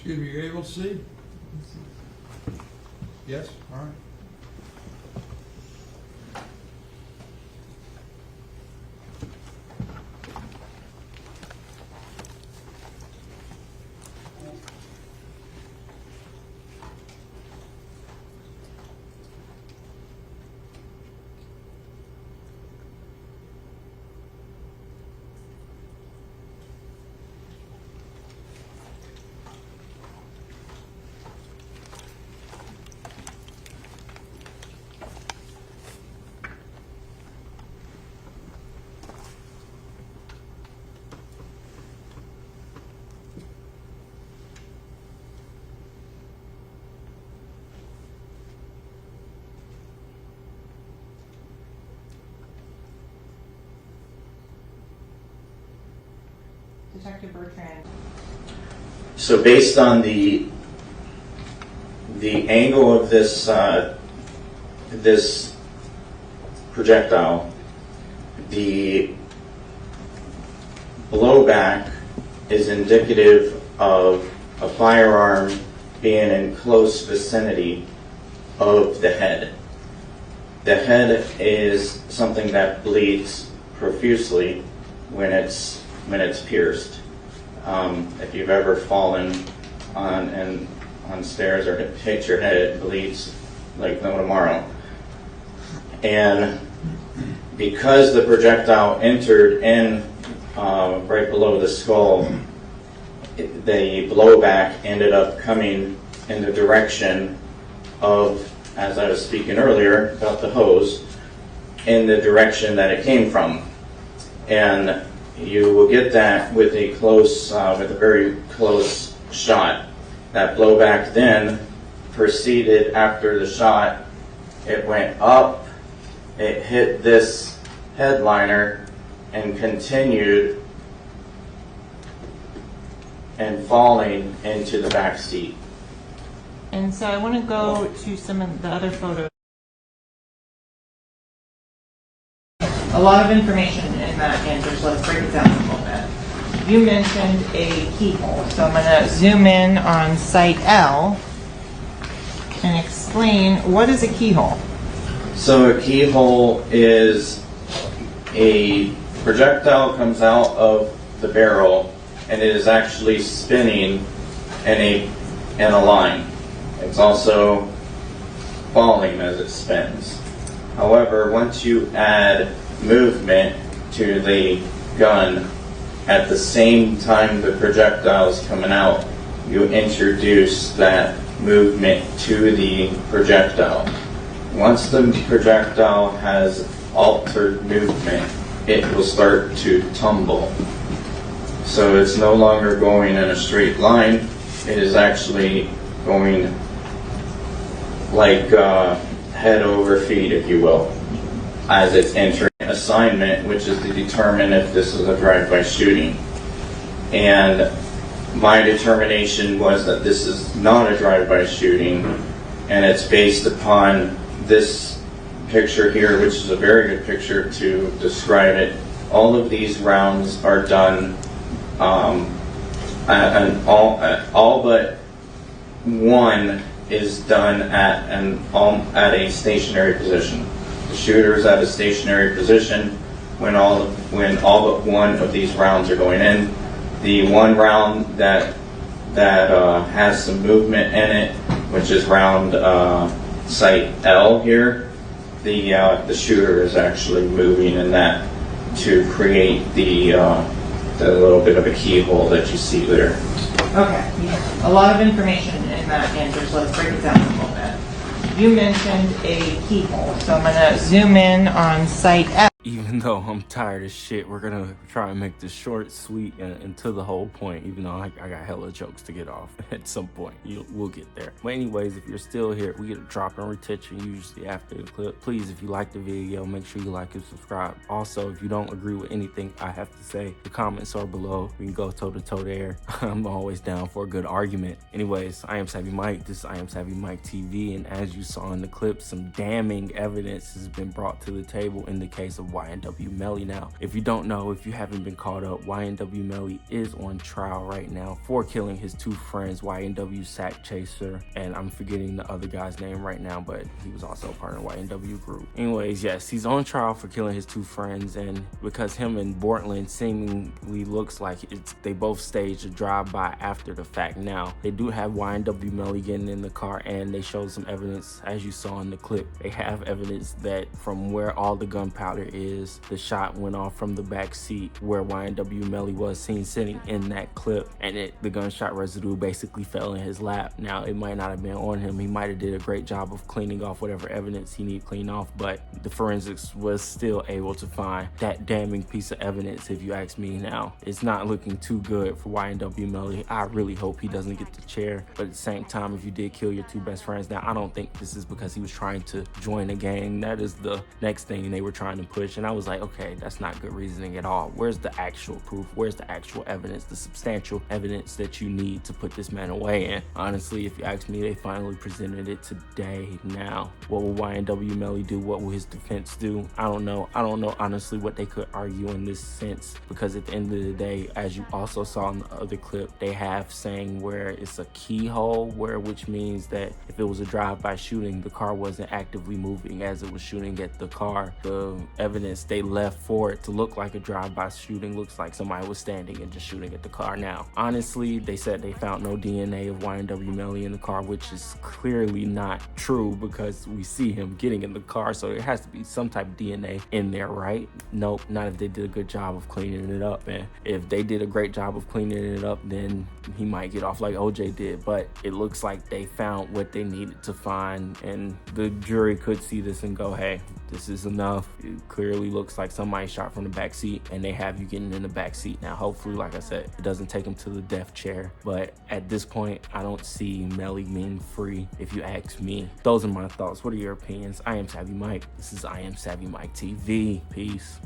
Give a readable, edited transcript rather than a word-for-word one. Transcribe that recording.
Excuse me, you're able to see? Yes, all right. Detective Bertrand. So based on the angle of this this projectile, the blowback is indicative of a firearm being in close vicinity of the head. The head is something that bleeds profusely when it's pierced. If you've ever fallen on stairs or hit your head, it bleeds like no tomorrow. And because the projectile entered in right below the skull, the blowback ended up coming in the direction of, as I was speaking earlier about the hose, in the direction that it came from. And you will get that with a very close shot. That blowback then proceeded after the shot. It went up, it hit this headliner, and continued and falling into the back seat. And so I want to go to some of the other photos. A lot of information in that answer, so let's break it down a little bit. You mentioned a keyhole, so I'm going to zoom in on site L and explain what is a keyhole. So a keyhole is a projectile comes out of the barrel and it is actually spinning in a line. It's also falling as it spins. However, once you add movement to the gun at the same time the projectile is coming out, you introduce that movement to the projectile. Once the projectile has altered movement, it will start to tumble. So it's no longer going in a straight line, it is actually going like head over feet, if you will, as it's entering assignment, which is to determine if this is a drive-by shooting. And my determination was that this is not a drive-by shooting, and it's based upon this picture here, which is a very good picture to describe it. All of these rounds are done, and all but one is done at a stationary position. The shooter is at a stationary position when all but one of these rounds are going in. The one round that has some movement in it, which is round site L here, the shooter is actually moving in that to create the little bit of a keyhole that you see there. Okay, a lot of information in that answer, so let's break it down a little bit. You mentioned a keyhole, so I'm going to zoom in on site F. Even though I'm tired as shit, we're gonna try and make this short, sweet, and to the whole point, even though I got hella jokes to get off at some point. We'll get there. But anyways, if you're still here, we get a drop in retention usually after the clip. Please, if you like the video, make sure you like and subscribe. Also, if you don't agree with anything I have to say, the comments are below. We can go toe-to-toe there. I'm always down for a good argument. Anyways, I am Savvy Mike. This is I Am Savvy Mike TV, and as you saw in the clip, some damning evidence has been brought to the table in the case of YNW Melly. Now, if you don't know, if you haven't been caught up, YNW Melly is on trial right now for killing his two friends, YNW Sack Chaser, and I'm forgetting the other guy's name right now, but he was also part of the YNW group. Anyways, yes, he's on trial for killing his two friends, and because him and Bortland seemingly looks like they both staged a drive-by after the fact. Now, they do have YNW Melly getting in the car, and they showed some evidence, as you saw in the clip. They have evidence that from where all the gunpowder is, the shot went off from the back seat where YNW Melly was seen sitting in that clip, and the gunshot residue basically fell in his lap. Now, it might not have been on him. He might have did a great job of cleaning off whatever evidence he needed clean off, but the forensics was still able to find that damning piece of evidence, if you ask me. Now, it's not looking too good for YNW Melly. I really hope he doesn't get the chair, but at the same time, if you did kill your two best friends, now I don't think this is because he was trying to join a gang. That is the next thing they were trying to push, and I was like, okay, that's not good reasoning at all. Where's the actual proof? Where's the actual evidence, the substantial evidence that you need to put this man away? And honestly, if you ask me, they finally presented it today. Now, what will YNW Melly do? What will his defense do? I don't know. I don't know honestly what they could argue in this sense, because at the end of the day, as you also saw in the other clip, they have saying where it's a keyhole, which means that if it was a drive-by shooting, the car wasn't actively moving as it was shooting at the car. The evidence they left for it to look like a drive-by shooting looks like somebody was standing and just shooting at the car. Now, honestly, they said they found no DNA of YNW Melly in the car, which is clearly not true because we see him getting in the car, so there has to be some type of DNA in there, right? Nope, not if they did a good job of cleaning it up. And if they did a great job of cleaning it up, then he might get off like OJ did. But it looks like they found what they needed to find, and the jury could see this and go, hey, this is enough. It clearly looks like somebody shot from the back seat, and they have you getting in the back seat. Now, hopefully, like I said, it doesn't take him to the death chair, but at this point, I don't see Melly being free, if you ask me. Those are my thoughts. What are your opinions? I am Savvy Mike. This is I Am Savvy Mike TV. Peace.